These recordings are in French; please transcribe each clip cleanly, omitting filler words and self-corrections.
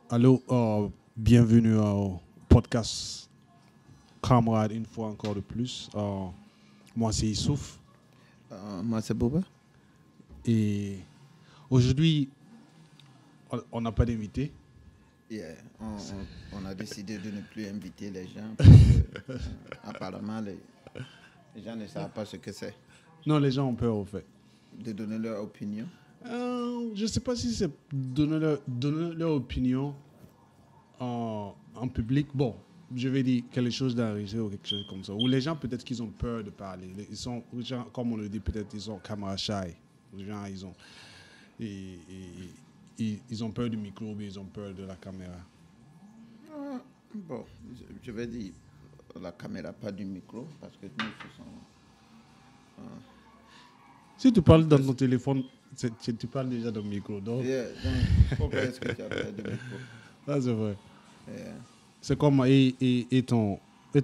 Allô, bienvenue au podcast Camarade une fois encore de plus. Moi, c'est Issouf Moi, c'est Boba. et aujourd'hui, on n'a pas d'invité. Yeah, on a décidé de ne plus inviter les gens parce que apparemment les gens ne savent pas ce que c'est, Non, les gens ont peur au fait. de donner leur opinion. Je ne sais pas si c'est donner leur opinion en public. Bon, je vais dire quelque chose d'enregistré ou quelque chose comme ça. Ou les gens, peut-être qu'ils ont peur de parler. Les gens, comme on le dit, peut-être ils sont caméra shy. Les gens, ils ont peur du micro, mais ils ont peur de la caméra. Bon, je vais dire la caméra, pas du micro, parce que nous, ce sont... Si tu parles dans ton téléphone, tu parles déjà dans le micro. Donc, Yeah, donc, pourquoi est-ce que tu as peur du micro? ça, c'est vrai. Yeah. C'est comme, et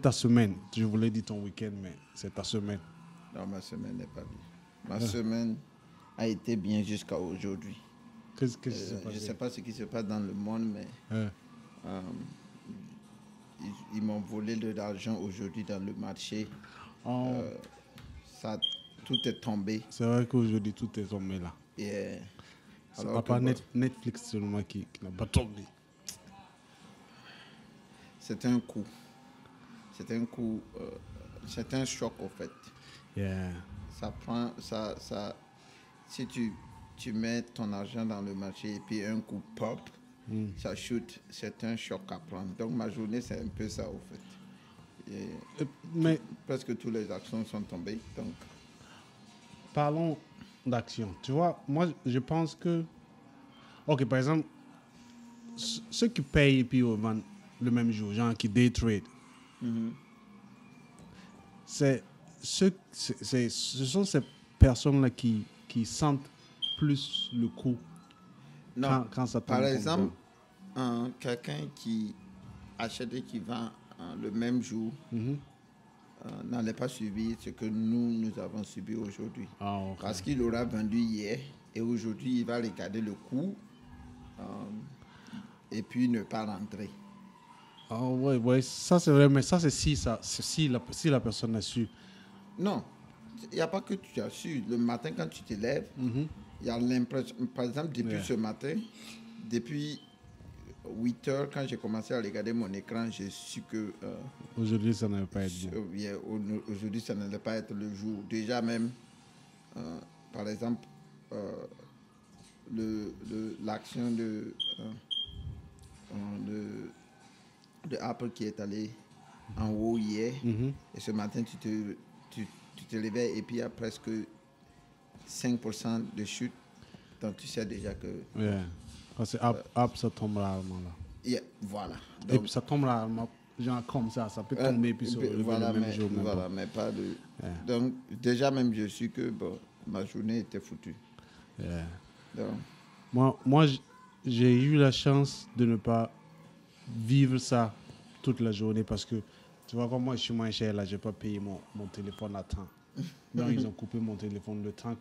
ta semaine. Je voulais dire ton week-end, mais c'est ta semaine. Non, ma semaine n'est pas bien. Ma semaine a été bien jusqu'à aujourd'hui. Qu'est-ce qui s'est Je passé? ne sais pas ce qui se passe dans le monde, mais Hein? ils m'ont volé de l'argent aujourd'hui dans le marché. Oh, Ça, tout est tombé. c'est vrai qu'aujourd'hui, tout est tombé là. Et, C'est alors pas que, bon, Netflix seulement qui n'a pas tombé. c'est un coup. C'est un coup. C'est un choc, au fait. Yeah. Ça prend. Si tu mets ton argent dans le marché et puis un coup pop, ça shoot. C'est un choc à prendre. Donc, ma journée, c'est un peu ça, au fait. Et Mais presque toutes les actions sont tombées. Donc, parlons d'action. Tu vois, moi, je pense que... Ok, par exemple, ceux qui payent et puis vendent le même jour, genre qui day trade, ce sont ces personnes-là qui sentent plus le coup non. quand ça tombe Par comme exemple, quelqu'un qui achète et qui vend le même jour n'allait pas subir ce que nous avons subi aujourd'hui. ça. Ah, ok. Parce qu'il aura vendu hier et aujourd'hui, il va regarder le coût et puis ne pas rentrer. Ah, ouais, ça c'est vrai, mais ça c'est si la personne a su. Non, il n'y a pas que tu as su. Le matin, quand tu te lèves, il y a l'impression, par exemple, depuis Yeah. ce matin, depuis 8 heures, quand j'ai commencé à regarder mon écran, j'ai su que Aujourd'hui, ça ne va pas être bon. aujourd'hui, ça n'allait pas être le jour. Déjà même, par exemple, l'action de Apple qui est allé en haut hier, et ce matin, tu te réveilles et puis il y a presque 5% de chute. Donc tu sais déjà que... Yeah. Parce que ça tombe rarement là. Yeah, voilà. Et puis ça tombe rarement, genre comme ça peut tomber puis se relever voilà, le même jour. Mais voilà, bon. mais pas de... Yeah. Donc déjà même je suis que bon, ma journée était foutue. Yeah. Donc, Moi, j'ai eu la chance de ne pas vivre ça toute la journée parce que tu vois, comme moi je suis moins cher là, j'ai pas payé mon téléphone à temps. Donc ils ont coupé mon téléphone le temps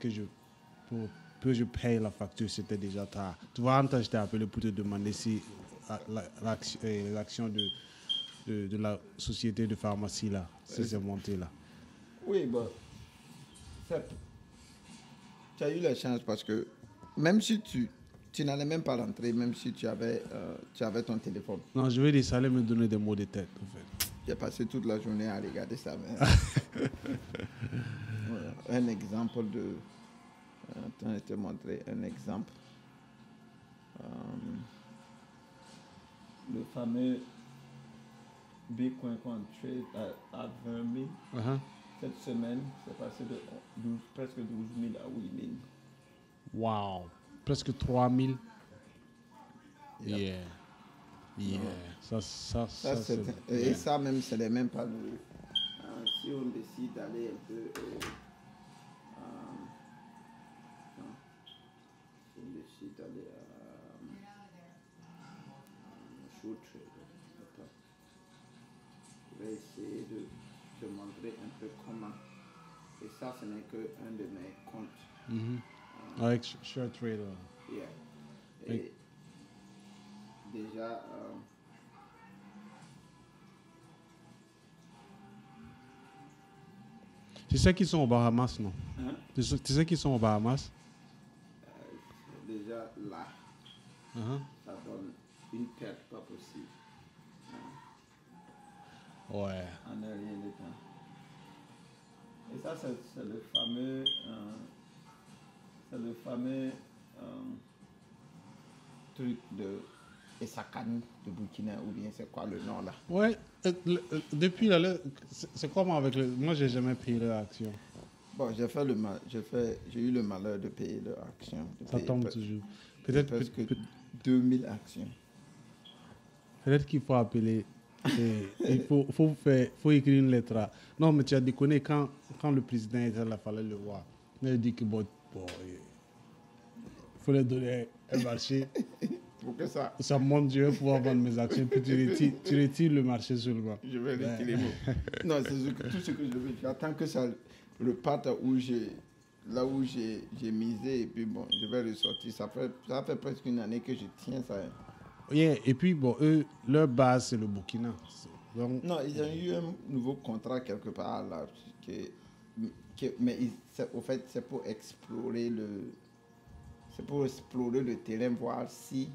pour que je paye la facture, c'était déjà tard. Tu vois, Anta, je t'ai appelé pour te demander si l'action de la société de pharmacie là, si c'est monté là. oui, bon, tu as eu la chance parce que même si tu n'allais même pas rentrer, même si tu avais ton téléphone. Non, je vais dire, ça allait me donner des maux de tête en fait. J'ai passé toute la journée à regarder ça. Mais... voilà. Un exemple de... Attends, je te montrer un exemple. Le fameux Bitcoin qu'on trade à 20 000. Cette semaine, c'est passé de presque 12 000 à 8 000. Wow. Presque 3000. Yep. Yeah. Ça c'est... Et yeah. ça même, ce n'est même pas le... si on décide d'aller un peu... si on décide d'aller short trade, attends. Je vais essayer de te montrer un peu comment. Et ça, ce n'est qu'un de mes comptes. Avec Share Trader. Yeah. Et déjà, déjà... Tu sais qu'ils sont aux Bahamas, non? Hein? Tu sais qu'ils sont aux Bahamas? Déjà là, ça donne une perte pas possible. Ouais. En un rien de temps. Et ça, c'est le fameux... truc de Essakane de Burkina, ou bien c'est quoi le nom là? Ouais, depuis là, c'est comment avec le... Moi, j'ai jamais payé leur action. Bon, j'ai eu le malheur de payer leur action. Ça tombe toujours. Peut-être presque 2000 actions. Peut-être qu'il faut appeler. Il faut écrire une lettre. Non, mais tu as déconné quand le président était là, il fallait le voir. Mais il dit que il faut leur donner un marché. Pour que ça... Ça monte, je vais pouvoir vendre mes actions, puis tu retires le marché seulement. Je vais retirer non, c'est tout ce que je veux. J'attends que ça reparte là où j'ai misé, et puis bon, je vais ressortir. Ça fait presque une année que je tiens ça. Yeah, et puis, bon, eux, leur base, c'est le Burkina. Donc, Non, ils ont eu un nouveau contrat quelque part là. Mais au fait, c'est pour explorer le terrain, voir si...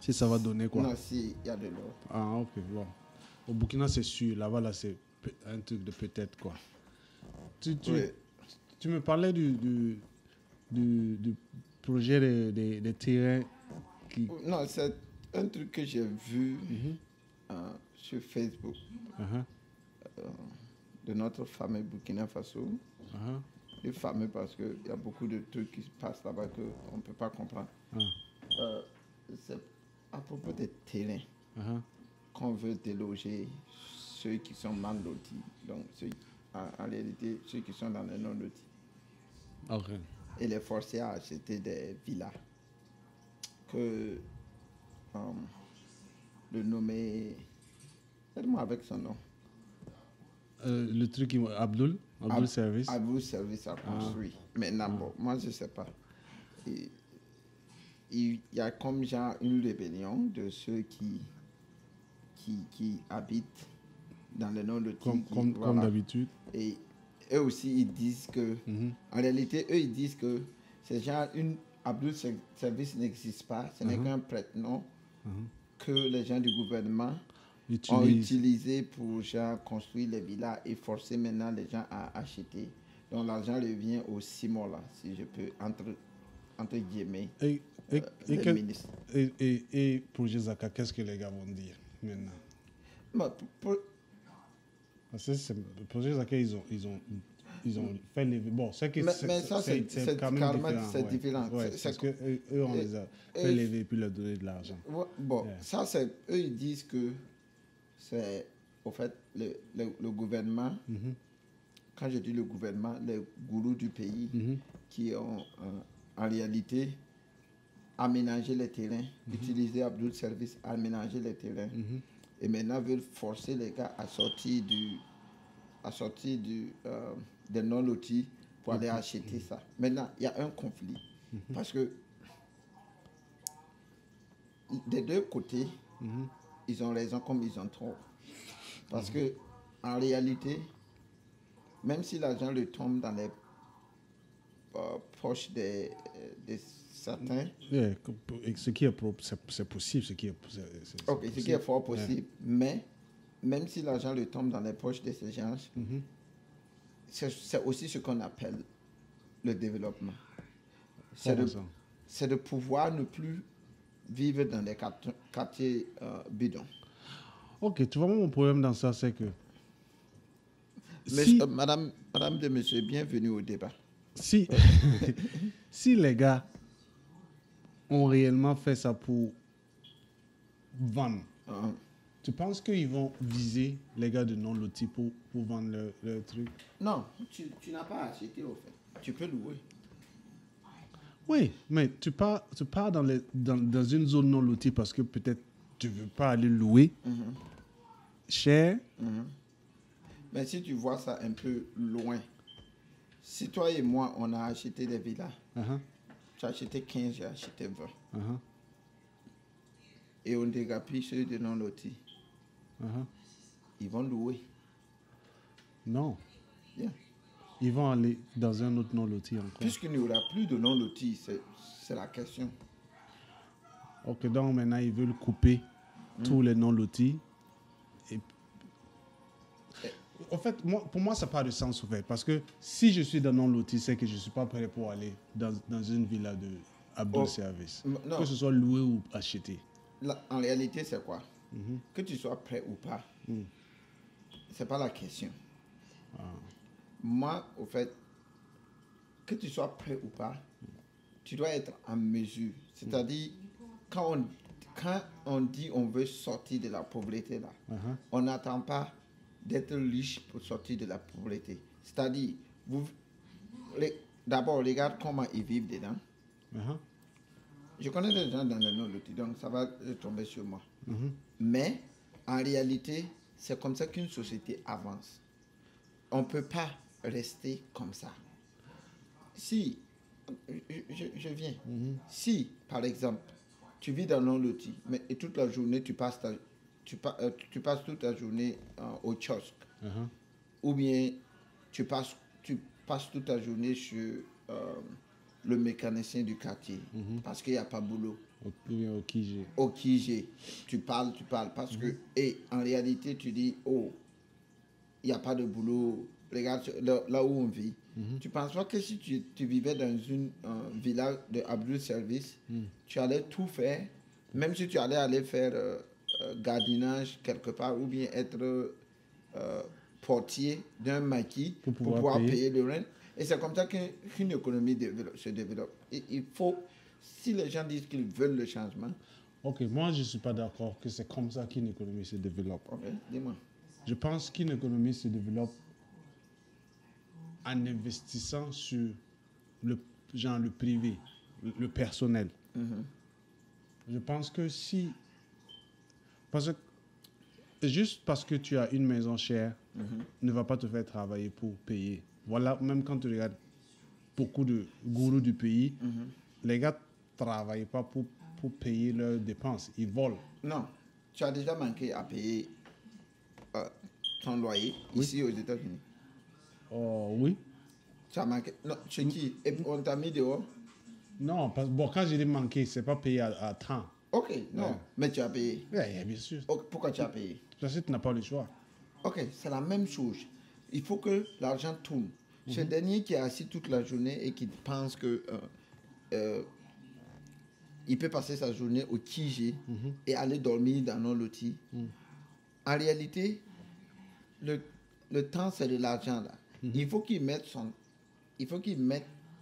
si ça va donner quoi? Non, s'il y a de l'or. Ah, ok, bon. Au Burkina, c'est sûr. Là-bas, là, c'est un truc de peut-être quoi. Tu me parlais du projet des terrains qui... Non, c'est un truc que j'ai vu sur Facebook de notre fameux Burkina Faso. Le fameux parce qu'il y a beaucoup de trucs qui se passent là-bas qu'on ne peut pas comprendre. C'est à propos des terrains qu'on veut déloger ceux qui sont mal lotis. Donc, en réalité, ceux qui sont dans les non lotis. Okay. Et les forcer à acheter des villas. Que le nommer... Aide-moi avec son nom. Le truc, Abdul Service. Abdul Service a construit. Maintenant, bon, moi, je ne sais pas. Il y a comme genre une rébellion de ceux qui habitent dans le nord de Comme d'habitude. Et eux aussi, ils disent que... En réalité, eux, ils disent que c'est genre Abdul Service n'existe pas. Ce n'est qu'un prête-nom que les gens du gouvernement ont utilisé pour genre, construire les villas et forcer maintenant les gens à acheter. Donc l'argent revient aux Simon là, si je peux, entre guillemets, les ministres. Et pour Zaka, qu'est-ce que les gars vont dire maintenant? Bah, Parce que pour Zaka, ils ont fait lever. Bon, c'est que mais ça, c'est quand même différent. C'est différent. Ouais, parce qu'eux, on les a fait lever et puis leur donner de l'argent. Bon, ça, c'est... Eux, ils disent que c'est, au fait, le gouvernement, quand je dis le gouvernement, les gourous du pays qui ont, en réalité, aménagé les terrains, utilisé Abdul Service, aménager les terrains, et maintenant veulent forcer les gars à sortir des non-lotis pour aller acheter ça. Maintenant, il y a un conflit. Parce que des deux côtés, ils ont raison comme ils ont tort. Parce que en réalité, même si l'argent le tombe dans les poches des certains... Yeah, ce qui est c'est possible. Ce qui est fort possible. Mais même si l'argent le tombe dans les poches de ces gens, c'est aussi ce qu'on appelle le développement. C'est de pouvoir ne plus vivre dans des quartiers bidons. Ok, tu vois, mon problème dans ça, c'est que... Madame de monsieur, bienvenue au débat. Si les gars ont réellement fait ça pour vendre, tu penses qu'ils vont viser les gars de non-loti pour vendre leur truc? Non, tu n'as pas acheté au fait. Tu peux louer. Oui, mais tu pars dans une zone non-lotie parce que peut-être tu ne veux pas aller louer cher. Mais si tu vois ça un peu loin, si toi et moi, on a acheté des villas, tu as acheté 15, j'ai acheté 20. et on dégapille ceux de non lotis. Uh-huh. Ils vont louer. Non. Yeah. Ils vont aller dans un autre non-loti encore. Puisqu'il n'y aura plus de non lotis, c'est la question. Ok, donc maintenant, ils veulent couper tous les non-lotis. En fait, pour moi, ça n'a pas de sens, en fait. Parce que si je suis dans non-loti, c'est que je ne suis pas prêt pour aller dans une villa de Abdul Service. Non. Que ce soit loué ou acheté. En réalité, c'est quoi? Que tu sois prêt ou pas, c'est pas la question. Moi, au fait, que tu sois prêt ou pas, tu dois être en mesure. C'est-à-dire, quand on dit on veut sortir de la pauvreté, là, on n'attend pas d'être riche pour sortir de la pauvreté. C'est-à-dire, d'abord, regarde comment ils vivent dedans. Je connais des gens dans le non-loti, donc ça va tomber sur moi. Mais, en réalité, c'est comme ça qu'une société avance. On ne peut pas rester comme ça. Si, je viens, si, par exemple, tu vis dans non-loti, mais et toute la journée, tu passes toute la journée au kiosque, ou bien tu passes toute la journée sur le mécanicien du quartier, parce qu'il n'y a pas boulot. Au Kijé. Au Kijé, tu parles, parce que, et en réalité, tu dis, oh, il n'y a pas de boulot, regarde là où on vit. Tu ne penses pas que si tu vivais dans une villa de Abdul Service, tu allais tout faire, même si tu allais faire gardiennage quelque part, ou bien être portier d'un maquis pour pouvoir payer le rent. Et c'est comme ça qu'une économie se développe. Et il faut, si les gens disent qu'ils veulent le changement. Ok, moi je ne suis pas d'accord que c'est comme ça qu'une économie se développe. Ok, dis-moi. Je pense qu'une économie se développe en investissant sur le privé, le personnel. Je pense que juste parce que tu as une maison chère, ne va pas te faire travailler pour payer. Voilà, même quand tu regardes beaucoup de gourous du pays, les gars ne travaillent pas pour payer leurs dépenses, ils volent. Non, tu as déjà manqué à payer ton loyer ici aux États-Unis. Oh oui. Tu as manqué. Non, chez qui? Et on t'a mis dehors? Non, quand je dis manquer, c'est pas payé à temps. Ok, non, mais tu as payé. Oui, bien sûr. Okay, pourquoi tu as payé? Parce que tu n'as pas le choix. Ok, c'est la même chose. Il faut que l'argent tourne. Ce dernier qui est assis toute la journée et qui pense que il peut passer sa journée au Kijé et aller dormir dans nos lotis. En réalité, le temps, c'est de l'argent là. Il faut qu'il mette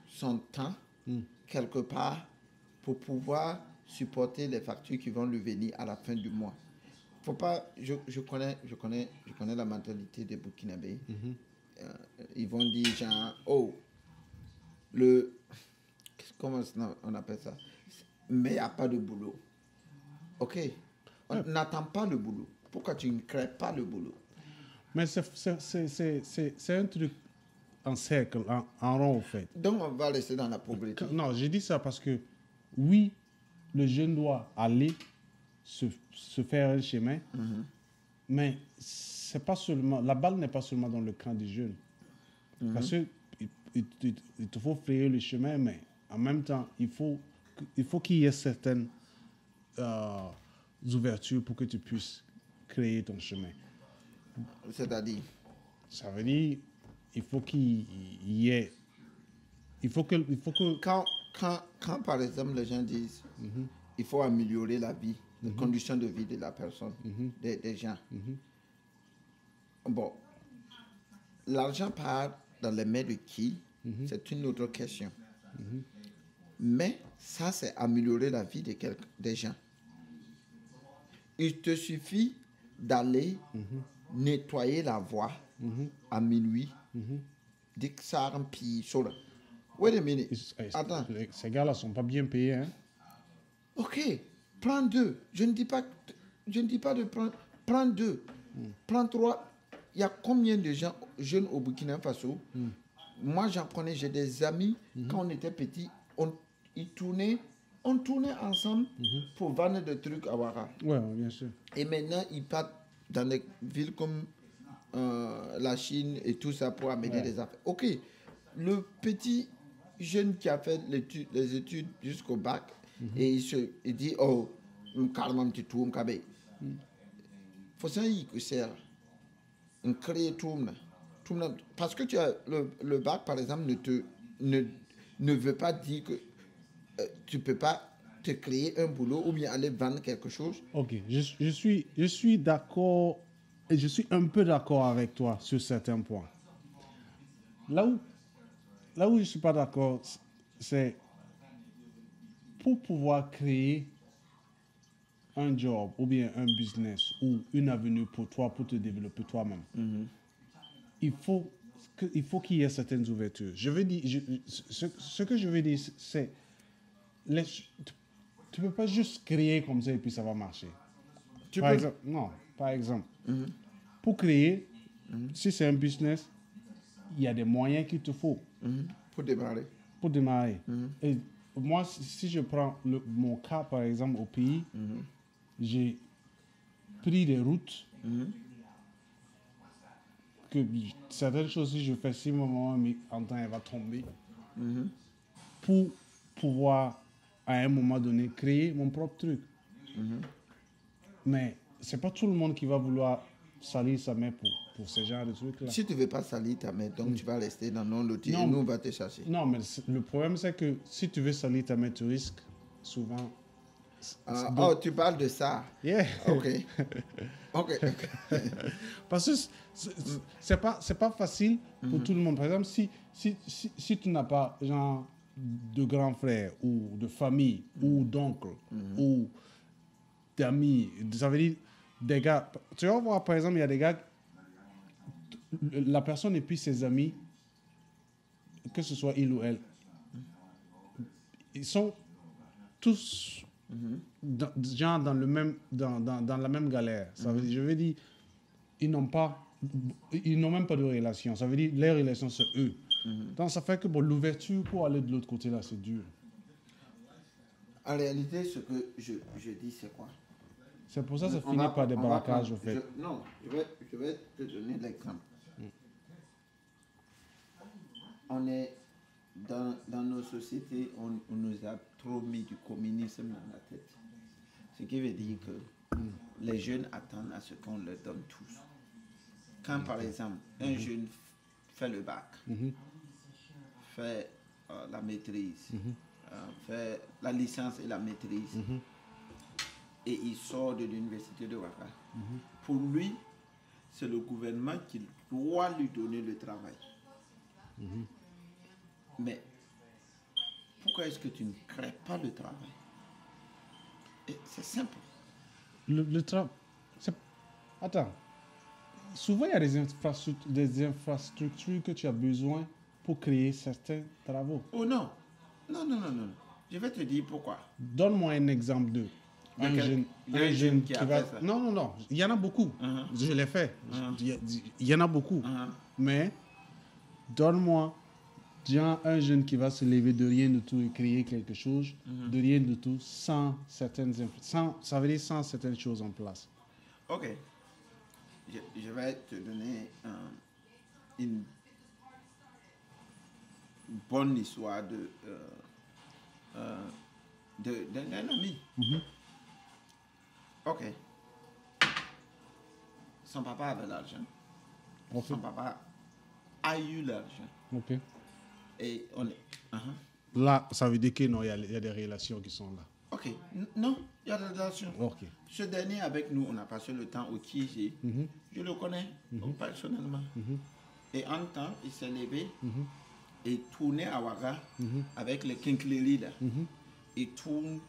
son temps quelque part pour pouvoir supporter les factures qui vont lui venir à la fin du mois. Faut pas, je connais la mentalité des Burkinabés. Ils vont dire genre, oh, comment on appelle ça? Mais il n'y a pas de boulot. Ok, on n'attend pas le boulot. Pourquoi tu ne crées pas le boulot? Mais c'est un truc en cercle, en rond, au fait. Donc, on va rester dans la pauvreté. Non, j'ai dit ça parce que, oui, le jeune doit aller se faire un chemin, mais c'est pas seulement, la balle n'est pas seulement dans le camp du jeune. Parce que il te faut frayer le chemin, mais en même temps, il faut qu'il y ait certaines ouvertures pour que tu puisses créer ton chemin. C'est-à-dire? Ça veut dire il faut qu'il y ait... Il faut que... Quand par exemple, les gens disent il faut améliorer la vie, les conditions de vie de la personne, des gens. Bon, l'argent part dans les mains de qui? C'est une autre question. Mais ça, c'est améliorer la vie des gens. Il te suffit d'aller nettoyer la voie à minuit. Dès que ça remplit, wait a minute. Attends. Ces gars-là ne sont pas bien payés. Hein? Ok, prends 2. Je ne dis pas de prendre. Prends 2. Prends 3. Il y a combien de gens jeunes au Burkina Faso? Moi, j'en connais, j'ai des amis, quand on était petits, ils tournaient On tournait ensemble pour vendre des trucs à Ouaga. Ouais, bien sûr. Et maintenant, ils partent dans des villes comme la Chine et tout ça pour amener des affaires. Ok, le petit jeune qui a fait les études jusqu'au bac, et il dit, oh, carrément, tu tournes, kabé. Faut ça, il sert. On crée tout. Parce que tu as le bac, par exemple, ne veut pas dire que tu ne peux pas te créer un boulot ou bien aller vendre quelque chose. Ok, je suis d'accord, et je suis un peu d'accord avec toi sur certains points. Là où je ne suis pas d'accord, c'est pour pouvoir créer un job ou bien un business ou une avenue pour toi, pour te développer toi-même. Il faut qu'il y ait certaines ouvertures. Je veux dire, ce que je veux dire, c'est tu peux pas juste créer comme ça et puis ça va marcher. Par exemple, non, par exemple, pour créer, si c'est un business, il y a des moyens qu'il te faut Pour démarrer. pour démarrer. Et moi, si je prends mon cas, par exemple, au pays, j'ai pris des routes que certaines choses, si je fais, si mon maman m'entend, elle va tomber, pour pouvoir, à un moment donné, créer mon propre truc. Mais c'est pas tout le monde qui va vouloir salir sa main pour ce genre de trucs-là. Si tu ne veux pas salir ta main, donc tu vas rester dans non-loti et nous, on va te chercher. Non, mais le problème, c'est que si tu veux salir ta main, tu risques souvent. Oh, tu parles de ça. Yeah. Ok. Ok. Parce que c'est pas facile pour tout le monde. Par exemple, si tu n'as pas genre de grands frères ou de famille ou d'oncles ou d'amis, ça veut dire des gars. Tu vas voir, par exemple, il y a des gars, la personne et puis ses amis, que ce soit il ou elle, ils sont tous genre dans la même galère. Ça veut dire, je veux dire, ils n'ont même pas de relation. Ça veut dire, les relations, c'est eux. Donc, ça fait que bon, l'ouverture pour aller de l'autre côté, là, c'est dur. En réalité, ce que je dis, c'est quoi? C'est pour ça que ça finit par des braquages, au fait. Non, je vais te donner l'exemple. On est dans nos sociétés, on nous a trop mis du communisme dans la tête. Ce qui veut dire que les jeunes attendent à ce qu'on leur donne tous. Quand par exemple, un jeune fait le bac, fait la maîtrise, fait la licence et la maîtrise, et il sort de l'université de Ouaga, pour lui, c'est le gouvernement qui doit lui donner le travail. Mais pourquoi est-ce que tu ne crées pas le travail? C'est simple. Le travail. Attends. Souvent, il y a des infrastructures que tu as besoin pour créer certains travaux. Oh non. Non. Je vais te dire pourquoi. Donne-moi un exemple de un jeune qui va... Ça. Non. Il y en a beaucoup. Je l'ai fait. Il y en a beaucoup. Mais donne-moi un jeune qui va se lever de rien du tout et créer quelque chose, de rien du tout, sans certaines choses en place. Ok. Je vais te donner une bonne histoire d'un ami. Ok. Son papa avait l'argent. Okay. Son papa a eu l'argent. Ok. Et on est... Là, ça veut dire qu'il y a des relations qui sont là. Ok. Non, il y a des relations. Ok. Ce dernier avec nous, on a passé le temps au TG. Je le connais personnellement. Et en temps, il s'est levé et tournait à Ouaga avec les Kinkleri là. Il tourne.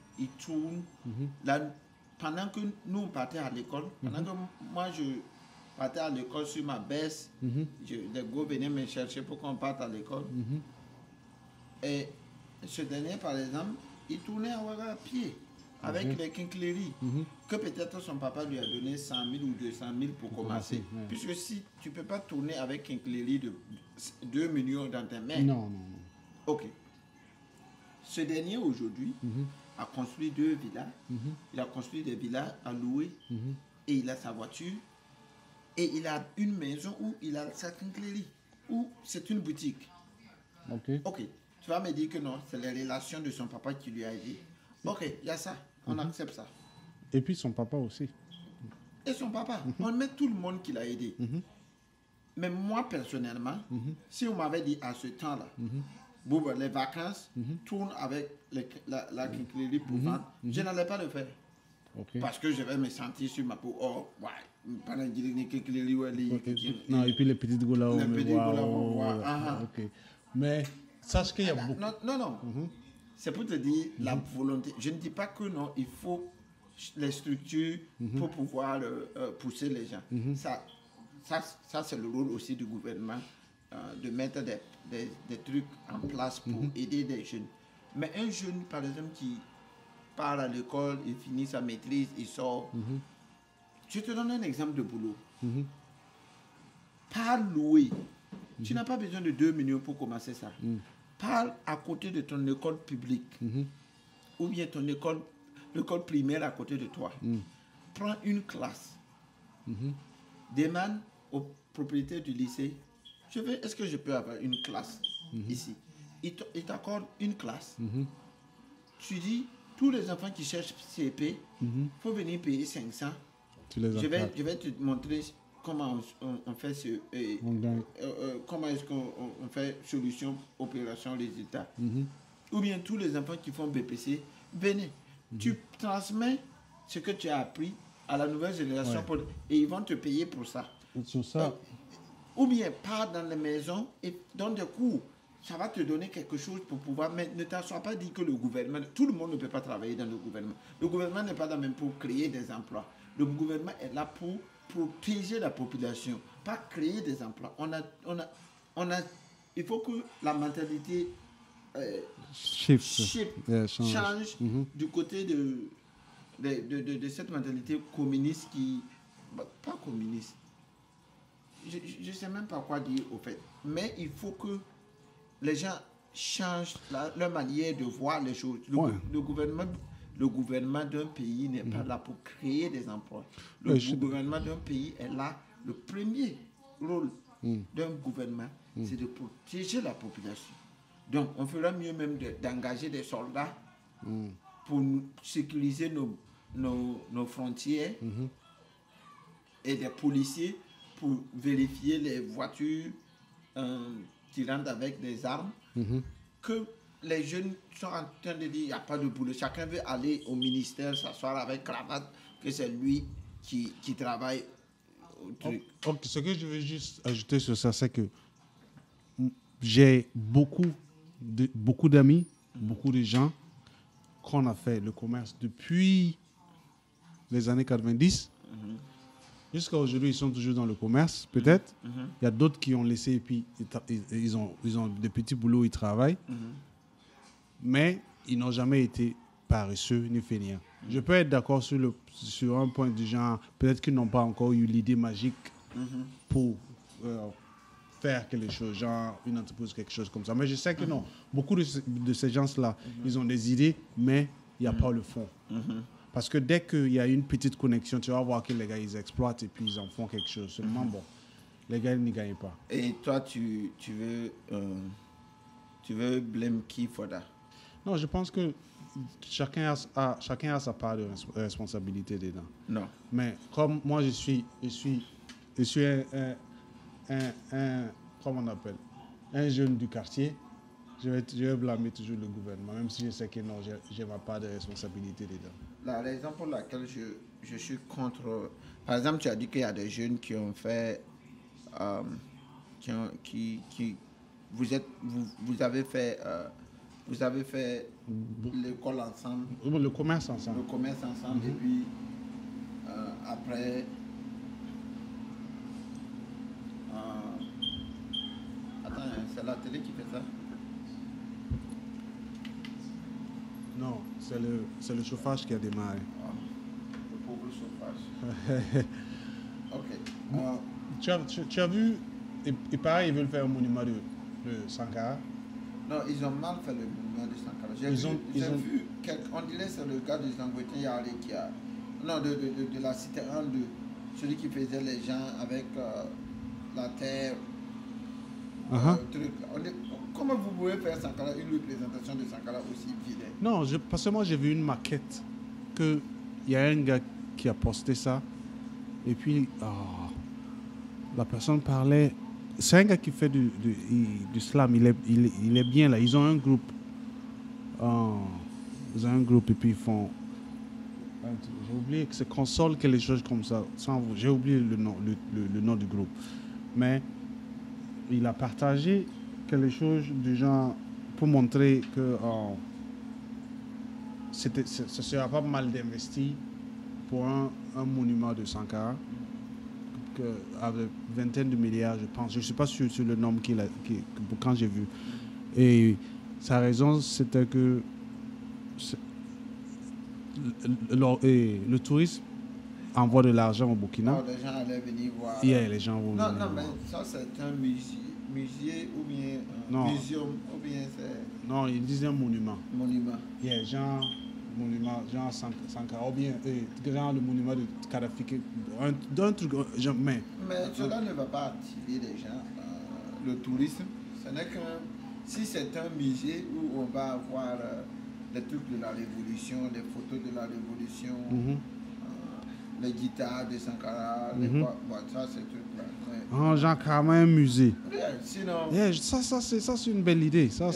Là, pendant que nous on partait à l'école, pendant que moi je partais à l'école sur ma baisse, les gars venaient me chercher pour qu'on parte à l'école. Et ce dernier, par exemple, il tournait à Ouaga à pied avec les Kinkleri, que peut-être son papa lui a donné 100 000 ou 200 000 pour commencer. Puisque si tu ne peux pas tourner avec Kinkleri de 2 millions dans tes mains. Non. Ok. Ce dernier aujourd'hui a construit 2 villas. Il a construit des villas à louer. Et il a sa voiture. Et il a une maison où il a sa quincaillerie. Où c'est une boutique. Ok. Tu vas me dire que non, c'est les relations de son papa qui lui a aidé. Ok, il y a ça. On accepte ça. Et puis son papa aussi. Et son papa. On met tout le monde qui l'a aidé. Mais moi, personnellement, si on m'avait dit à ce temps-là, Bouba, les vacances tournent avec la quincaillerie pour vendre, je n'allais pas le faire. Parce que je vais me sentir sur ma peau. Oh, ouais. Pendant que je quincaillerie, non, et puis les petites goulas, les petites goulas, mais sache qu'il y a beaucoup. Non. C'est pour te dire la volonté. Je ne dis pas que non, il faut les structures pour pouvoir pousser les gens. Ça c'est le rôle aussi du gouvernement, de mettre des trucs en place pour aider des jeunes. Mais un jeune, par exemple, qui part à l'école, il finit sa maîtrise, il sort. Je te donne un exemple de boulot. Par louer. Tu n'as pas besoin de 2 millions pour commencer ça. Parle à côté de ton école publique. Ou bien ton école primaire à côté de toi. Prends une classe. Demande au propriétaire du lycée, est-ce que je peux avoir une classe ici? Il t'accorde une classe. Tu dis, tous les enfants qui cherchent CP, il faut venir payer 500. Je vais te montrer comment on fait comment est-ce qu'on fait solution, opération, résultat. Ou bien tous les enfants qui font BPC, venez. Tu transmets ce que tu as appris à la nouvelle génération et ils vont te payer pour ça. Sur ça. Ou bien pars dans les maisons et donne des cours. Ça va te donner quelque chose pour pouvoir... Mais ne t'assois pas dit que le gouvernement... Tout le monde ne peut pas travailler dans le gouvernement. Le gouvernement n'est pas là même pour créer des emplois. Le gouvernement est là pour protéger la population, pas créer des emplois. Il faut que la mentalité change du côté de cette mentalité communiste qui... Pas communiste. Je ne sais même pas quoi dire au fait. Mais il faut que les gens changent leur manière de voir les choses. Le gouvernement d'un pays n'est pas là pour créer des emplois. Le gouvernement d'un pays est là. Le premier rôle d'un gouvernement, c'est de protéger la population. Donc, on fera mieux même d'engager des soldats pour sécuriser nos frontières et des policiers pour vérifier les voitures qui rentrent avec des armes, que les jeunes sont en train de dire il n'y a pas de boulot. Chacun veut aller au ministère, s'asseoir avec cravate, que c'est lui qui travaille au truc. Ce que je veux juste ajouter sur ça, c'est que j'ai beaucoup d'amis, beaucoup de gens qu'on a fait le commerce depuis les années 90. Jusqu'à aujourd'hui, ils sont toujours dans le commerce, peut-être. Il y a d'autres qui ont laissé et puis ils ont des petits boulots, ils travaillent. Mais ils n'ont jamais été paresseux ni fainéants. Je peux être d'accord sur un point du genre, peut-être qu'ils n'ont pas encore eu l'idée magique pour faire quelque chose, genre une entreprise, quelque chose comme ça. Mais je sais que non, beaucoup de ces gens-là, ils ont des idées, mais il n'y a pas le fond. Parce que dès qu'il y a une petite connexion, tu vas voir que les gars, ils exploitent et puis ils en font quelque chose. Seulement, bon, les gars, ils n'y gagnent pas. Et toi, tu veux blâmer qui for that? Non, je pense que chacun a sa part de responsabilité dedans. Non. Mais comme moi, je suis comment on appelle, un jeune du quartier, je vais blâmer toujours le gouvernement, même si je sais que non, j'ai ma part de responsabilité dedans. La raison pour laquelle je suis contre... Par exemple, tu as dit qu'il y a des jeunes qui ont fait... Vous avez fait l'école ensemble. Le commerce ensemble. Le commerce ensemble. Et puis, après... Attends, c'est la télé qui fait ça? Non, c'est le chauffage qui a démarré. Le pauvre chauffage. Ok. Tu as vu, et pareil, ils veulent faire un monument de Sankara. Non, ils ont mal fait le mouvement de Sankara. J'ai vu, on dirait que c'est le gars de Zangotin Yari qui a. Non, de la cité 1, de celui qui faisait les gens avec la terre. Truc. Comment vous pouvez faire Sankara, une représentation de Sankara aussi vilaine? Non, parce que moi j'ai vu une maquette que il y a un gars qui a posté ça et puis la personne parlait. C'est un gars qui fait du slam. Il est bien là. Ils ont un groupe. Ils ont un groupe et puis ils font. J'ai oublié que c'est console quelque chose comme ça. J'ai oublié le nom du groupe. Mais il a partagé quelque chose du genre pour montrer que ce ne sera pas mal d'investir pour un monument de Sankara avec vingtaine de milliards, je pense. Je ne suis pas sûr sur le nombre quand j'ai vu. Et sa raison, c'était que le tourisme envoie de l'argent au Burkina. Les gens allaient venir voir. Les gens vont venir voir. Mais ça, c'est un musée ou bien un muséum ou bien c'est... Non, ils disent un monument. Monument. Genre monument, genre Sankara, ou bien genre le monument de Kadhafi, un truc, mais cela ne va pas attirer les gens. Le tourisme, ce n'est qu'un... Si c'est un musée où on va avoir des trucs de la Révolution, des photos de la Révolution, les guitares de Sankara, ça c'est tout là. Genre carrément un musée. Sinon... ça c'est une belle idée. Sinon...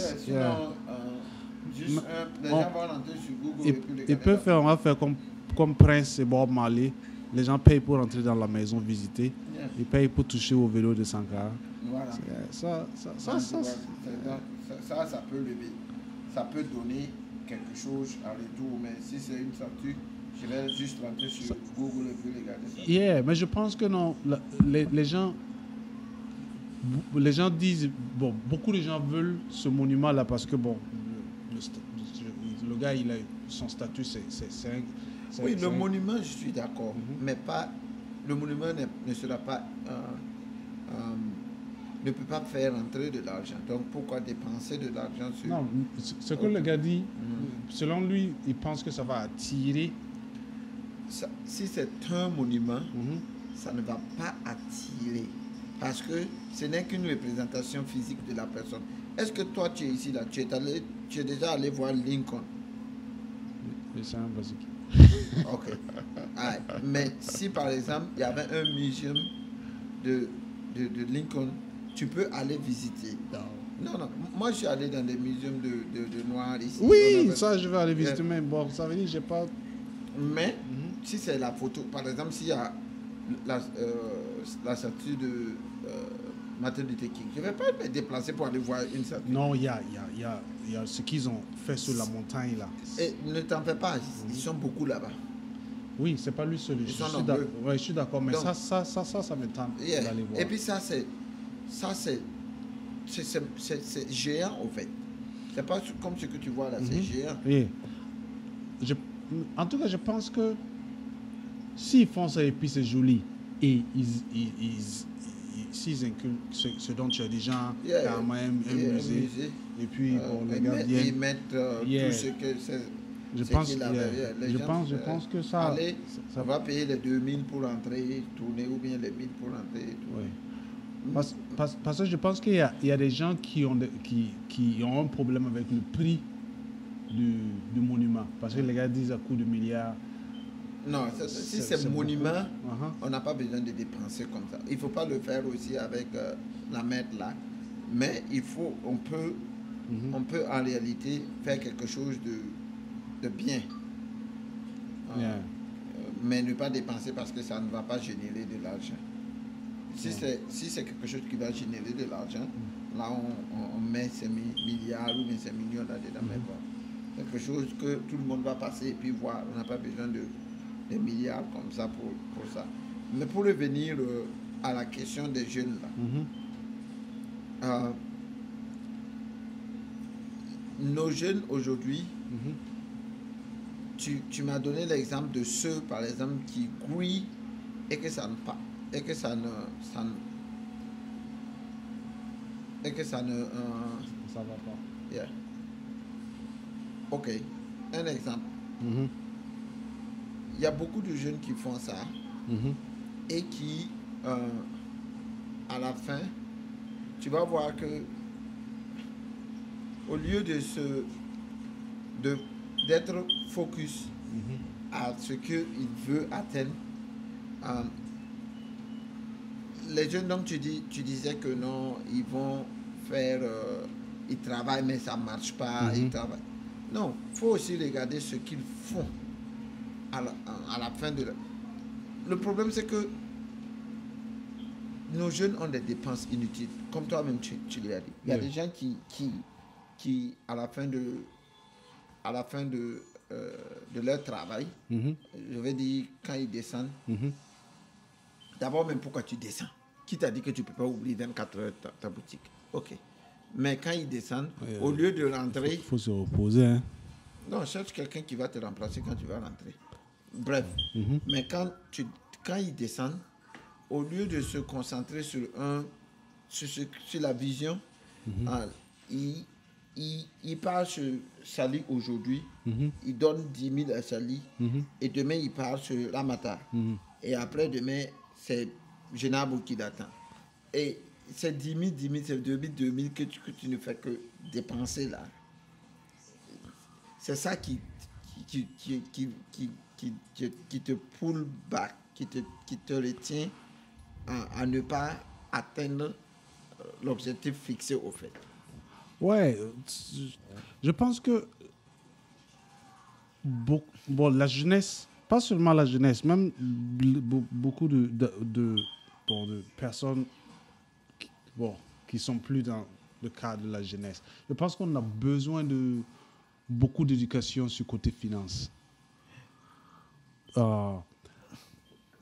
Juste les gens vont rentrer sur Google on va faire comme Prince et Bob Marley. Les gens payent pour entrer dans la maison visiter. Ils payent pour toucher au vélo de Sankara. Voilà. Ça peut lever. Ça peut donner quelque chose à retour. Mais si c'est une statue, je vais juste rentrer sur Google et puis regarder ça. Mais je pense que non. Les gens disent... Bon, beaucoup de gens veulent ce monument-là parce que, bon... Le gars, il a son statut, oui, le monument, je suis d'accord, mais pas le monument ne sera pas ne peut pas faire entrer de l'argent. Donc pourquoi dépenser de l'argent sur... Non, ce que le gars dit, selon lui, il pense que ça va attirer. Si c'est un monument, ça ne va pas attirer parce que ce n'est qu'une représentation physique de la personne. Est-ce que toi, tu es ici, là, tu es déjà allé voir Lincoln? C'est un basique. Ok. Mais si, par exemple, il y avait un muséum de Lincoln, tu peux aller visiter. Non. Moi, je suis allé dans des muséums de Noirs ici. Oui, ça, je vais aller visiter, mais bon, ça veut dire que j'ai pas... Mais, si c'est la photo, par exemple, s'il y a la statue de... Martin Luther King. Je ne vais pas me déplacer pour aller voir une statue. Non, il y a ce qu'ils ont fait sur la montagne là. Et ne t'en fais pas, ils sont beaucoup là-bas. Oui, c'est pas lui seul. Je suis d'accord, mais donc, ça me tente d'aller voir. Et puis ça c'est géant en fait. C'est pas comme ce que tu vois là, c'est géant. Oui. En tout cas, je pense que s'ils font ça et puis c'est joli et s'ils incluent ce dont tu as déjà un musée. Et puis, les gars viennent. Ils mettent tout ce que c'est. Je pense que ça... Allez, ça va payer les 2000 pour entrer, tourner, ou bien les 1000 pour entrer. Oui. Parce que je pense qu'il y a des gens qui ont un problème avec le prix du monument. Parce que les gars disent à coût de milliards. Non, si c'est monument, on n'a pas besoin de dépenser comme ça. Il ne faut pas le faire aussi avec la mettre là. Mais on peut en réalité faire quelque chose de bien. Mais ne pas dépenser parce que ça ne va pas générer de l'argent. Si c'est quelque chose qui va générer de l'argent, là on met ces milliards ou ces millions là-dedans. Mais bon, quelque chose que tout le monde va passer et puis voir. On n'a pas besoin de des milliards comme ça pour ça. Mais pour revenir à la question des jeunes là, nos jeunes aujourd'hui, tu m'as donné l'exemple de ceux par exemple qui gouillent et que ça ne va pas. Yeah. Ok. Un exemple. Mhm, Il y a beaucoup de jeunes qui font ça mhm, et qui, à la fin, tu vas voir que au lieu de d'être focus à ce qu'il veut atteindre, euh, les jeunes, donc tu disais que non, ils vont faire, ils travaillent mais ça ne marche pas, ils mhm. travaillent. Non, il faut aussi regarder ce qu'ils font à la fin de la... Le problème c'est que nos jeunes ont des dépenses inutiles, comme toi-même tu l'as dit. Il y a Yeah. des gens qui à la fin de leur travail, Mhm, je vais dire quand ils descendent, mhm. d'abord même pourquoi tu descends. Qui t'a dit que tu ne peux pas oublier 24 heures ta boutique? Ok. Mais quand ils descendent, Ouais, au lieu de rentrer, faut se reposer. Hein. non, cherche quelqu'un qui va te remplacer quand tu vas rentrer. Bref. Mhm, Mais quand ils descendent, au lieu de se concentrer sur la vision, hein, il part sur Sali aujourd'hui, mhm, il donne 10 000 à Sali, mhm, et demain il part sur Ramata. mhm. Et après demain, c'est Genabo qui l'attend. Et c'est 10 000, c'est 2 000 que tu ne fais que dépenser là. C'est ça qui te pull back, qui te retient à ne pas atteindre l'objectif fixé au fait. Ouais, je pense que bon, la jeunesse, pas seulement la jeunesse, même beaucoup bon, de personnes bon, qui sont plus dans le cadre de la jeunesse. Je pense qu'on a besoin de beaucoup d'éducation sur le côté finance. Euh,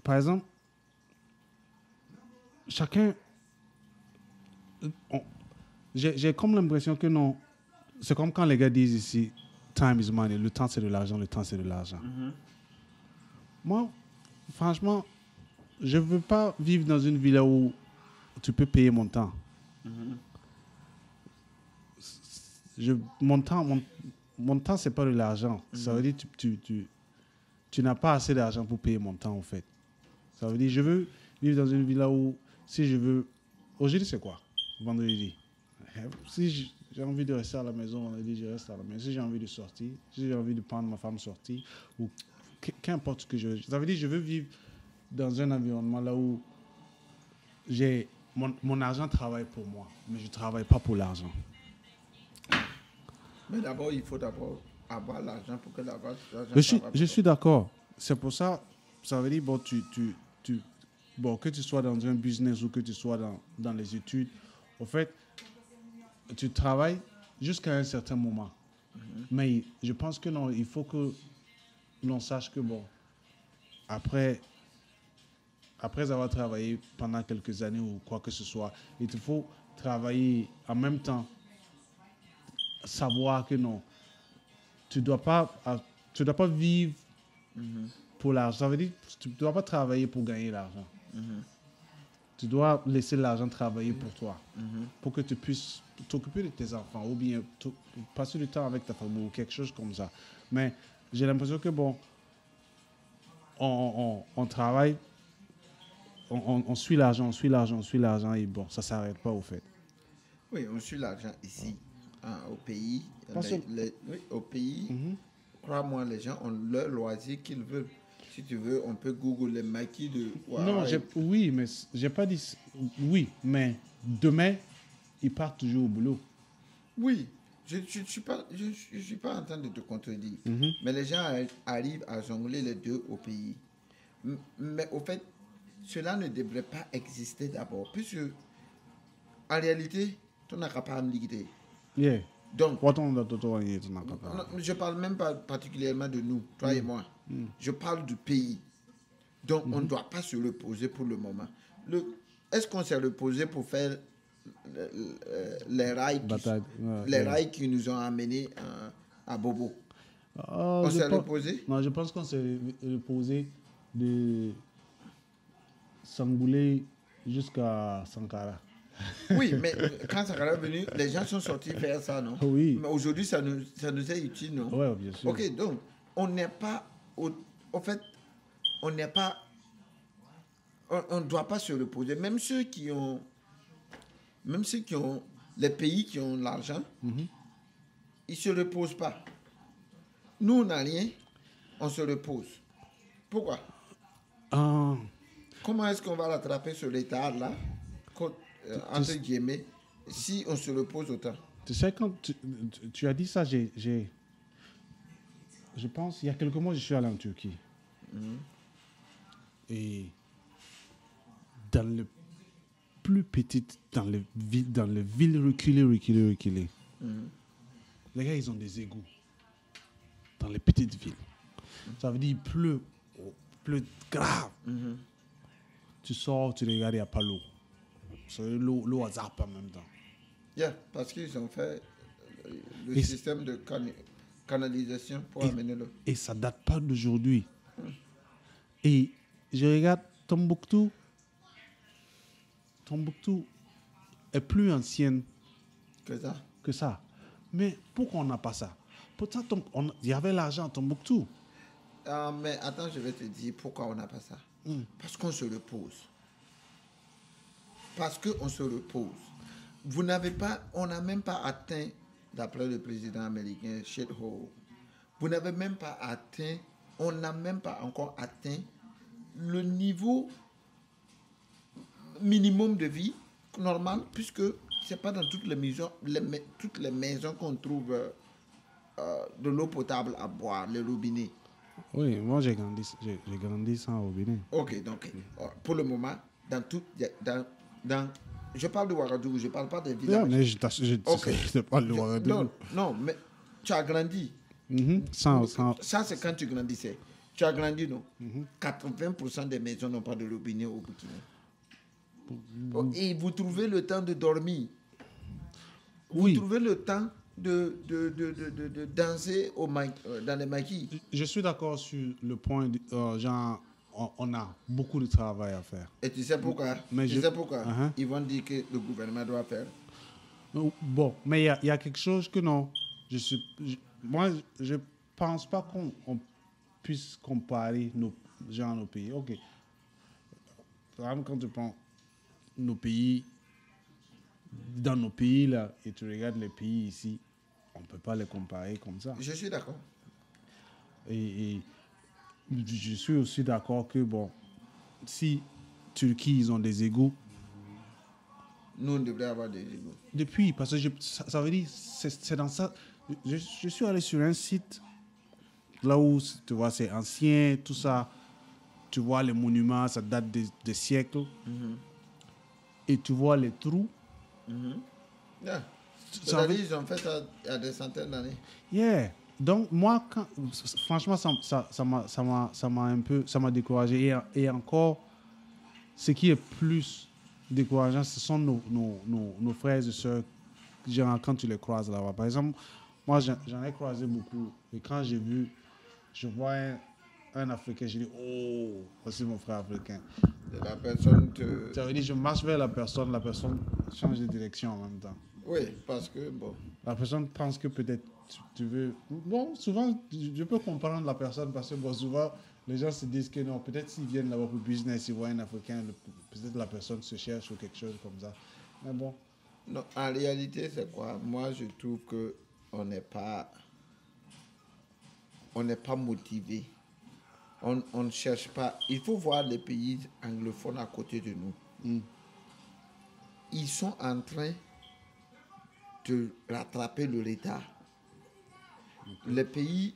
Par exemple, chacun, on- j'ai comme l'impression que non, c'est comme quand les gars disent ici, time is money, le temps c'est de l'argent, le temps c'est de l'argent. Moi, franchement, je ne veux pas vivre dans une villa où tu peux payer mon temps. Mon temps, c'est pas de l'argent. Ça veut dire que tu n'as pas assez d'argent pour payer mon temps, en fait. Ça veut dire je veux vivre dans une villa où, si je veux... Aujourd'hui, c'est quoi? Vendredi. Si j'ai envie de rester à la maison, vendredi, je reste à la maison. Si j'ai envie de sortir, si j'ai envie de prendre ma femme sortir, ou qu'importe ce que je veux. Ça veut dire je veux vivre dans un environnement là où mon argent travaille pour moi, mais je ne travaille pas pour l'argent. Mais d'abord, il faut d'abord avoir l'argent pour que l'argent Je suis d'accord. C'est pour ça, ça veut dire, bon, bon, que tu sois dans un business ou que tu sois dans les études, en fait, tu travailles jusqu'à un certain moment. Mais je pense que non, il faut que l'on sache que, bon, après avoir travaillé pendant quelques années ou quoi que ce soit, il te faut travailler en même temps, savoir que non, tu dois pas, tu dois pas vivre pour l'argent. Ça veut dire que tu ne dois pas travailler pour gagner l'argent. Tu dois laisser l'argent travailler pour toi, pour que tu puisses t'occuper de tes enfants ou bien passer du temps avec ta famille ou quelque chose comme ça. Mais j'ai l'impression que, bon, on travaille, on suit l'argent, on suit l'argent, on suit l'argent et bon, ça ne s'arrête pas au fait. Oui, on suit l'argent ici, hein, au pays. Parce que- Oui, au pays, crois-moi, les gens ont leur loisir qu'ils veulent. Si tu veux, on peut Google les maquis de... Non, oui, mais j'ai pas dit... Oui, mais demain, ils partent toujours au boulot. Oui, je ne suis pas en train de te contredire. Mais les gens arrivent à jongler les deux au pays. Mais au fait, cela ne devrait pas exister d'abord. Puisque, en réalité, tu n'as qu'à pas me liquider. Yeah. Donc, Non, je parle même pas particulièrement de nous, toi et moi. Je parle du pays. Donc, on ne doit pas se reposer pour le moment. Est-ce qu'on s'est reposé pour faire les rails qui nous ont amenés à Bobo? On s'est reposé? Non, je pense qu'on s'est reposé de Sangoulé jusqu'à Sankara. Oui, mais quand Sankara est venu, les gens sont sortis faire ça, non? Oui. Mais aujourd'hui, ça nous est utile, non? Ouais, bien sûr. Ok, donc, on n'est pas... En fait, on n'est pas... On ne doit pas se reposer. Même ceux qui ont... Les pays qui ont l'argent, ils ne se reposent pas. Nous, on n'a rien, on se repose. Pourquoi? Ah, Comment est-ce qu'on va rattraper ce retard-là, entre guillemets, si on se repose autant? tu sais, quand tu as dit ça, je pense, il y a quelques mois, je suis allé en Turquie. Et dans le plus petite, dans les villes reculées, les gars, ils ont des égouts. Dans les petites villes. Ça veut dire, il pleut grave. Tu sors, tu regardes, il n'y a pas l'eau. C'est l'eau à zap en même temps. Yeah, parce qu'ils ont fait le système de canalisation pour amener l'eau. Et ça ne date pas d'aujourd'hui. Et je regarde Tombouctou. Tombouctou est plus ancienne que ça. Mais pourquoi on n'a pas ça? Pourtant, il y avait l'argent à Tombouctou. Mais attends, je vais te dire pourquoi on n'a pas ça. Parce qu'on se repose. Parce qu'on se repose. On n'a même pas atteint, d'après le président américain, Shithole, vous n'avez même pas atteint, on n'a même pas encore atteint le niveau minimum de vie normal, puisque ce n'est pas dans toutes les maisons qu'on trouve de l'eau potable à boire, les robinets. Oui, moi j'ai grandi sans robinet. Ok, donc pour le moment, je parle de Ouagadougou, je ne parle pas des villages. Non, mais je te parle de Ouagadougou. Non, mais tu as grandi. Ça, c'est quand tu grandissais. Tu as grandi, non? 80% des maisons n'ont pas de robinet au Burkina. Et vous trouvez le temps de dormir. Vous trouvez le temps de danser dans les maquis. Je suis d'accord sur le point, genre, on a beaucoup de travail à faire. Et tu sais pourquoi? Ils vont dire que le gouvernement doit faire. Bon, mais il y a quelque chose que non. Moi, je pense pas qu'on puisse comparer nos pays. Ok. Par exemple, quand tu prends nos pays, dans nos pays là, et tu regardes les pays ici, on ne peut pas les comparer comme ça. Je suis d'accord. Et je suis aussi d'accord que, bon, si Turquie, ils ont des égouts. Nous, on devrait avoir des égouts. Depuis, parce que ça veut dire, c'est dans ça. Je suis allé sur un site, là où, tu vois, c'est ancien, tout ça. Tu vois les monuments, ça date des siècles. Et tu vois les trous. Yeah. C'est-à-dire, ils ont fait ça il y a des centaines d'années. Yeah. Donc, moi, franchement, ça m'a découragé. Et encore, ce qui est plus décourageant, ce sont nos frères et sœurs, genre, quand tu les croises là-bas. Par exemple, moi, j'en ai croisé beaucoup. Et quand je vois un Africain, je dis, oh, voici mon frère africain. Et la personne te... Ça veut dire, je marche vers la personne change de direction en même temps. Oui, parce que, bon... La personne pense que peut-être tu veux... Bon, souvent, je peux comprendre la personne parce que, bon, souvent, les gens se disent que non, peut-être s'ils viennent là-bas pour business, ils voient un Africain, peut-être la personne se cherche ou quelque chose comme ça. Mais bon. Non, en réalité, c'est quoi? Moi, je trouve qu'on n'est pas motivé. On ne cherche pas. Il faut voir les pays anglophones à côté de nous. Ils sont en train de rattraper le retard. Les pays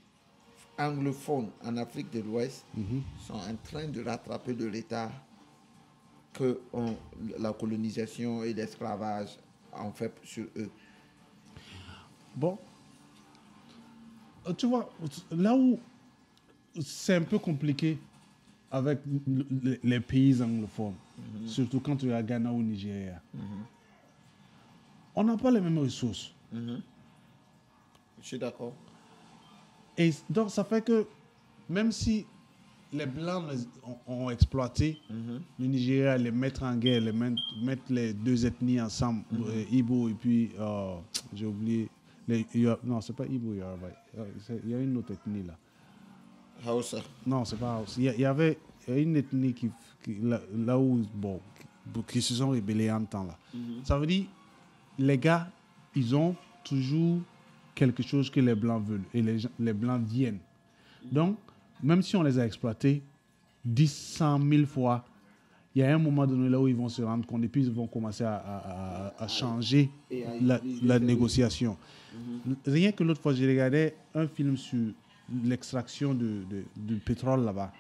anglophones en Afrique de l'Ouest sont en train de rattraper le retard que la colonisation et l'esclavage ont fait sur eux. Bon. Tu vois, là où c'est un peu compliqué avec les pays anglophones, surtout quand tu es à Ghana ou au Nigeria, on n'a pas les mêmes ressources. Je suis d'accord. Et donc, ça fait que même si les Blancs ont exploité le Nigeria, les mettre en guerre, mettre les deux ethnies ensemble, Igbo et puis, j'ai oublié, non, c'est pas Igbo, Yoruba, il y a une autre ethnie là. Hausa. Non, c'est pas Hausa. Il y avait une ethnie là où, bon, qui se sont rébellés en temps là. Ça veut dire, les gars, ils ont toujours quelque chose que les Blancs veulent et les Blancs viennent. Donc, même si on les a exploités 10, 100 000 fois, il y a un moment donné là où ils vont se rendre compte et puis ils vont commencer à changer la négociation. Rien que l'autre fois, j'ai regardé un film sur l'extraction du pétrole là-bas.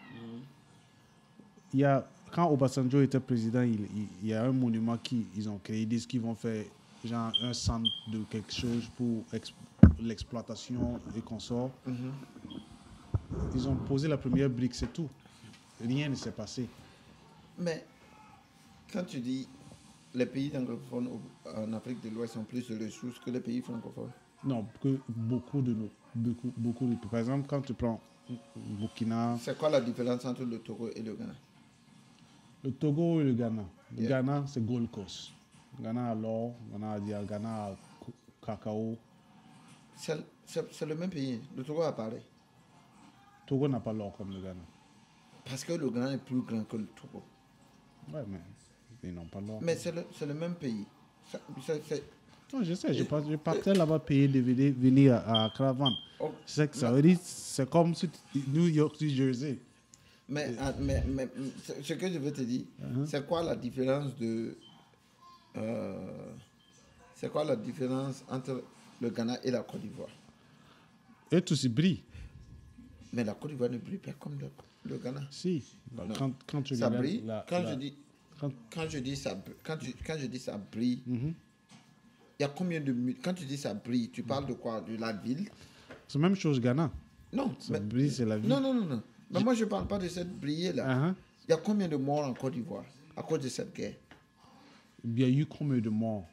Il y a, quand Obasanjo était président, il y a un monument qu'ils ont créé. Ils disent qu'ils vont faire genre un centre de quelque chose pour l'exploitation et consorts. Ils ont posé la première brique, c'est tout. Rien ne s'est passé. Mais quand tu dis les pays anglophones en Afrique de l'Ouest ont plus de ressources que les pays francophones. Non, que beaucoup de pays. Par exemple, quand tu prends Burkina. C'est quoi la différence entre le Togo et le Ghana? Le Togo et le Ghana. Le Ghana, c'est Gold Coast. Ghana a l'or, Ghana a cacao. C'est le même pays. Le Togo a parlé. Togo n'a pas l'or comme le Ghana. Parce que le Ghana est plus grand que le Togo. Ouais, mais ils n'ont pas l'or. Mais c'est le même pays. Non, je sais, je partais là-bas payer DVD, venir à Caravane. Oh, C'est que ça veut dire, c'est comme si New York, New Jersey. Mais ce que je veux te dire, c'est quoi la différence c'est quoi la différence entre le Ghana et la Côte d'Ivoire? Et tout s'y brille. Mais la Côte d'Ivoire ne brille pas comme le Ghana. Si. Quand tu ça regardes brille. Quand je dis ça brille, il y a combien de... Quand tu dis ça brille, tu parles de quoi? De la ville? C'est la même chose Ghana. Non. Ça brille, c'est la ville. Non. Mais moi, je ne parle pas de cette brillée-là. Il y a combien de morts en Côte d'Ivoire à cause de cette guerre? Il y a eu combien de morts?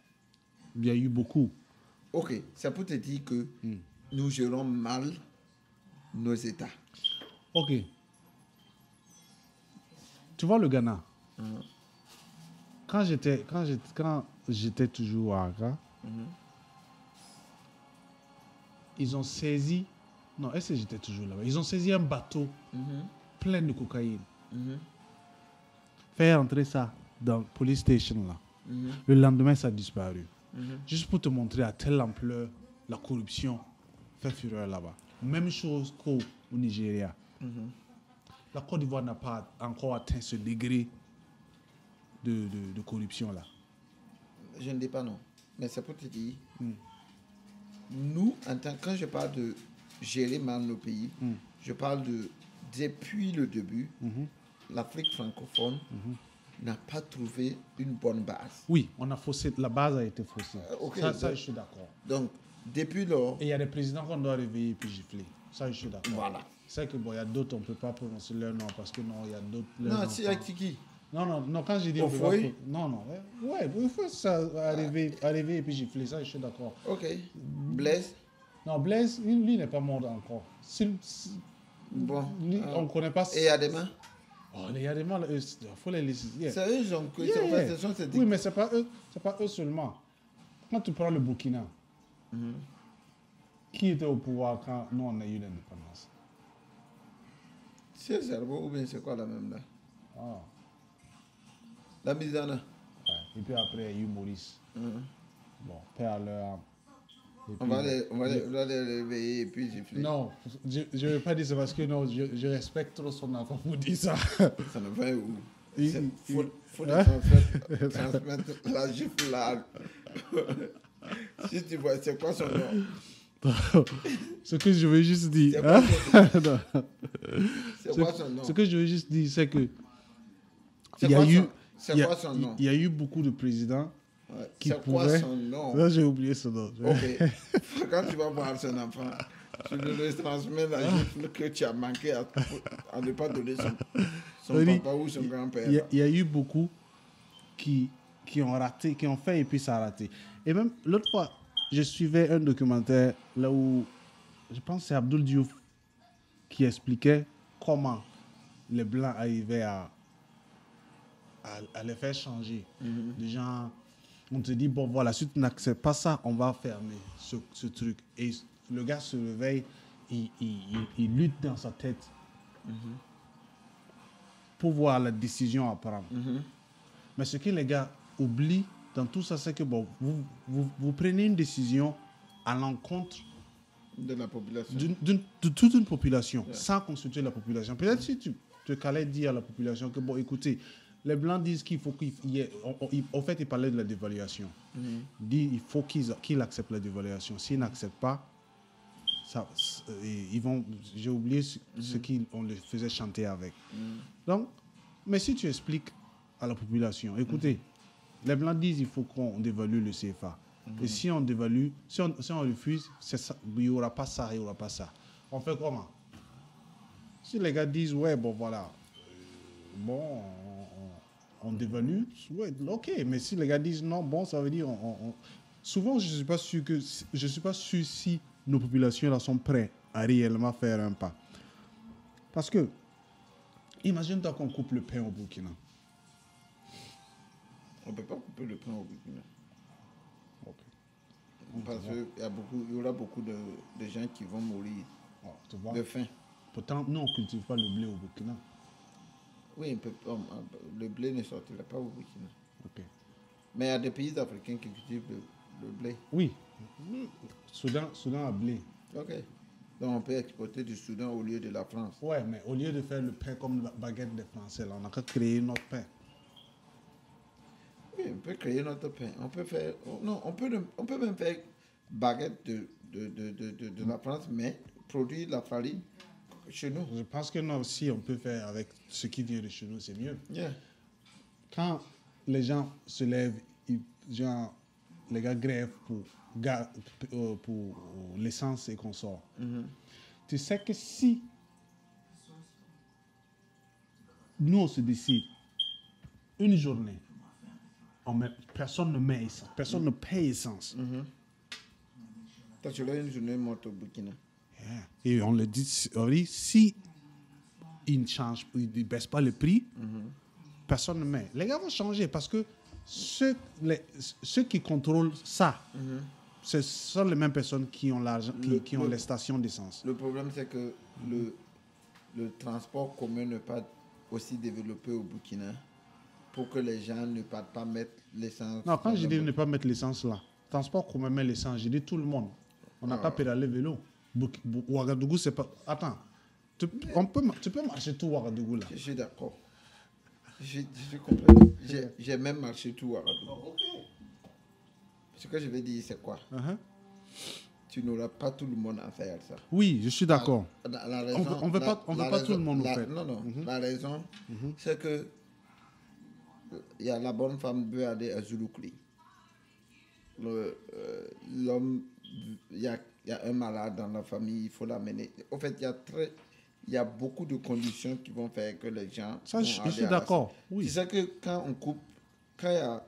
Il y a eu beaucoup. Ok, c'est pour te dire que nous gérons mal nos États. Ok. Tu vois le Ghana? Quand j'étais toujours à Accra, ils ont saisi... Non, est-ce que j'étais toujours là-bas? Ils ont saisi un bateau plein de cocaïne. Faire entrer ça dans le police station là. Le lendemain, ça a disparu. Juste pour te montrer à telle ampleur la corruption fait fureur là-bas. Même chose qu'au Nigeria. La Côte d'Ivoire n'a pas encore atteint ce degré de corruption là. Je ne dis pas non. Mais c'est pour te dire, nous, quand je parle de gérer mal nos pays, je parle de, depuis le début, l'Afrique francophone n'a pas trouvé une bonne base. Oui, on a faussé, la base a été faussée. Ça, je suis d'accord. Donc, depuis lors... Et il y a des présidents qu'on doit réveiller et puis gifler. Ça, je suis d'accord. Voilà. C'est que bon, il y a d'autres, on ne peut pas prononcer leur nom parce que non, il y a d'autres... Non, c'est avec qui? Non, quand j'ai dit... Non. Ouais, il faut ça arriver et puis gifler. Ça, je suis d'accord. Ok. Blaise? Non, Blaise, lui n'est pas mort encore. Bon. Lui, on ne connaît pas... Et Adema? Oh, il y a des mal, il faut les laisser. C'est eux qui ont... Oui, mais ce n'est pas eux seulement. Quand tu prends le Burkina, qui était au pouvoir quand nous, on a eu l'indépendance? C'est Zerbo ou bien c'est quoi la même là? Ah. La Mizana. Ouais. Et puis après, il y a eu Maurice. Bon, père à l'heure. On va les réveiller et puis gifler. Non, je ne vais pas dire ça parce que non, je respecte trop son enfant pour dire ça. Ça ne va où? Il faut transmettre la gifle là. Si tu vois, c'est quoi son nom? Ce que je veux juste dire. C'est quoi son nom? Ce que je veux juste dire, c'est que. C'est quoi son nom? Il y a eu beaucoup de présidents. C'est quoi son nom? Là, j'ai oublié son nom. Ok. Quand tu vas voir son enfant, tu lui transmets la gifle que tu as manqué à ne pas donner son papa ou son grand-père. Il y a eu beaucoup qui ont raté, qui ont fait et puis ça a raté. Et même l'autre fois, je suivais un documentaire là où, je pense que c'est Abdoul Diouf qui expliquait comment les Blancs arrivaient à les faire changer. Les gens, on te dit, bon voilà, si tu n'acceptes pas ça, on va fermer ce truc. Et le gars se réveille, il lutte dans sa tête pour voir la décision à prendre. Mais ce que les gars oublient dans tout ça, c'est que bon, vous prenez une décision à l'encontre de la population. de toute une population, sans consulter la population. Peut-être si tu te calais dire à la population que, bon, écoutez, les Blancs disent qu'il faut qu'il y ait... En fait, ils parlaient de la dévaluation. Ils disent qu'il faut qu'ils acceptent la dévaluation. S'ils n'acceptent pas, ils vont... J'ai oublié ce qu'on les faisait chanter avec. Donc, mais si tu expliques à la population, écoutez, les Blancs disent qu'il faut qu'on dévalue le CFA. Et si on dévalue, si on refuse, ça, il n'y aura pas ça, il n'y aura pas ça. On fait comment? Si les gars disent, ouais, bon, voilà, bon, on dévalue, ouais, ok. Mais si les gars disent non, bon, ça veut dire, souvent, je ne suis pas sûr si nos populations là sont prêtes à réellement faire un pas. Parce que, imagine-toi qu'on coupe le pain au Burkina. On ne peut pas couper le pain au Burkina. Okay. Parce qu'il y aura beaucoup de gens qui vont mourir de faim. Pourtant, nous, on ne cultive pas le blé au Burkina. Oui, le blé ne sortira pas au Burkina. Okay. Mais il y a des pays africains qui cultivent le blé. Oui. Soudan a blé. Ok. Donc on peut exporter du Soudan au lieu de la France. Oui, mais au lieu de faire le pain comme la baguette des Français, là, on n'a qu'à créer notre pain. Oui, on peut créer notre pain. On peut faire... Non, on peut même faire baguette de la France, mais produire la farine chez nous. Je pense que non, si on peut faire avec ce qui vient de chez nous, c'est mieux. Yeah. Quand les gens se lèvent, les gars grèvent pour l'essence et qu'on sort. Tu sais que si nous, on se décide une journée, personne ne met essence, personne ne paye essence. Toi, tu as une journée morte au Burkina. Et on le dit, si ils ne baissent pas le prix, personne ne met. Les gars vont changer parce que ceux qui contrôlent ça, ce sont les mêmes personnes qui ont l'argent, qui ont les stations d'essence. Le problème, c'est que le transport commun n'est pas aussi développé au Burkina pour que les gens ne partent pas mettre l'essence. Non, quand je dis ne pas mettre l'essence là, transport commun met l'essence, je dis tout le monde. On n'a pas pédalé vélo. Ouagadougou, c'est pas... Attends, tu peux marcher tout Ouagadougou là. Je suis d'accord. Je suis complètement... J'ai même marché tout Ouagadougou. Ce que je vais dire, c'est quoi? Tu n'auras pas tout le monde à faire ça. Oui, je suis d'accord. On ne veut pas tout le monde faire. Non. La raison, c'est que il y a la bonne femme veut aller à Zouloukli. L'homme, il y a un malade dans la famille, il faut l'amener. En fait, il y a beaucoup de conditions qui vont faire que les gens... Ça, je suis d'accord. Oui. C'est ça que quand on coupe, quand il y a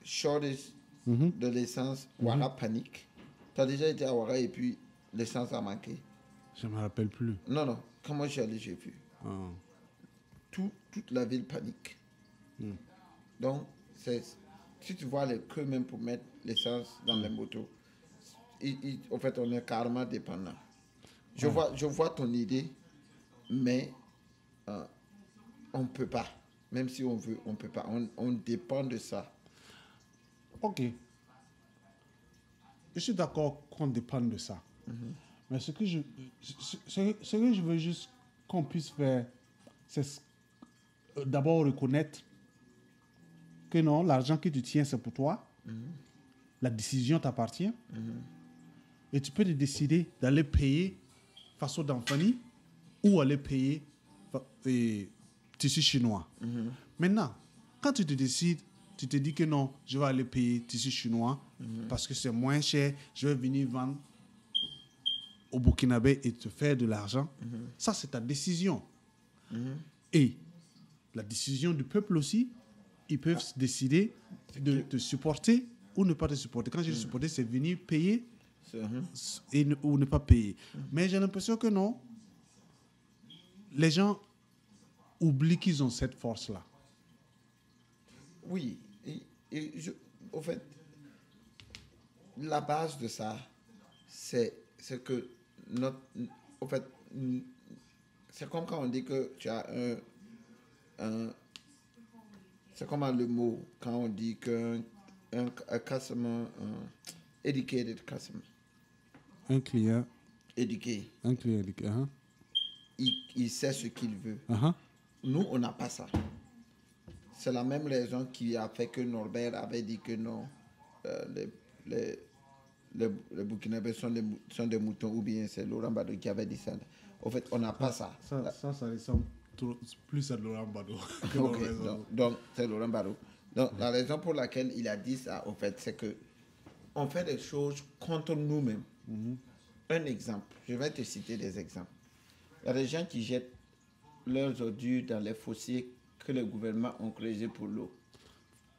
shortage de l'essence, Ouara panique. Tu as déjà été à Ouara et puis l'essence a manqué. Je ne me rappelle plus. Non. Quand moi je suis allé, j'ai vu. Toute la ville panique. Donc, si tu vois les queues même pour mettre l'essence dans les motos, en fait, on est carrément dépendant. Je vois ton idée, mais on ne peut pas. Même si on veut, on ne peut pas. On dépend de ça. Ok. Je suis d'accord qu'on dépend de ça. Mais ce que je veux juste qu'on puisse faire, c'est d'abord reconnaître que non, l'argent que tu tiens, c'est pour toi. La décision t'appartient. Et tu peux te décider d'aller payer façon d'Anfani ou aller payer tissu chinois. Maintenant, quand tu te décides, tu te dis que non, je vais aller payer tissu chinois parce que c'est moins cher, je vais venir vendre au Burkinabé et te faire de l'argent. Ça, c'est ta décision. Et la décision du peuple aussi, ils peuvent décider de te supporter ou ne pas te supporter. Quand je dis supporter, c'est venir payer ou ne pas payer. Mais j'ai l'impression que non. les gens oublient qu'ils ont cette force-là. Oui. Au fait, la base de ça, c'est que au fait, c'est comme quand on dit que tu as c'est comme le mot quand on dit qu'un customer, educated customer, Un client éduqué, éduqué. il sait ce qu'il veut. Uh-huh. Nous, on n'a pas ça. C'est la même raison qui a fait que Norbert avait dit que non, les Burkinabés sont des moutons, ou bien c'est Laurent Gbagbo qui avait dit ça. En fait, on n'a pas ça. Ça ressemble plus à Laurent Gbagbo. Okay, donc, c'est Laurent Gbagbo. Donc, la raison pour laquelle il a dit ça, en fait, c'est que on fait des choses contre nous-mêmes. Un exemple, je vais te citer des exemples. Il y a des gens qui jettent leurs ordures dans les fossés que le gouvernement ont créés pour l'eau.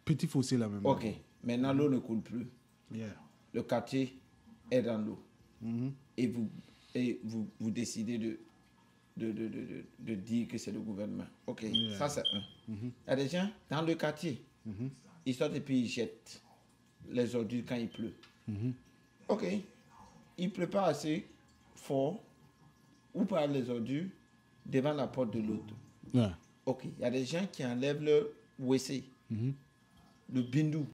Petit fossé là même. Ok, maintenant l'eau ne coule plus. Yeah. Le quartier est dans l'eau. Et vous décidez de dire que c'est le gouvernement. Ok, ça c'est un. Il y a des gens dans le quartier, ils sortent et puis ils jettent les ordures quand il pleut. Ok, il ne pleut pas assez fort ou par les ordures devant la porte de l'autre. Yeah. Ok, il y a des gens qui enlèvent leur WC, le bindou.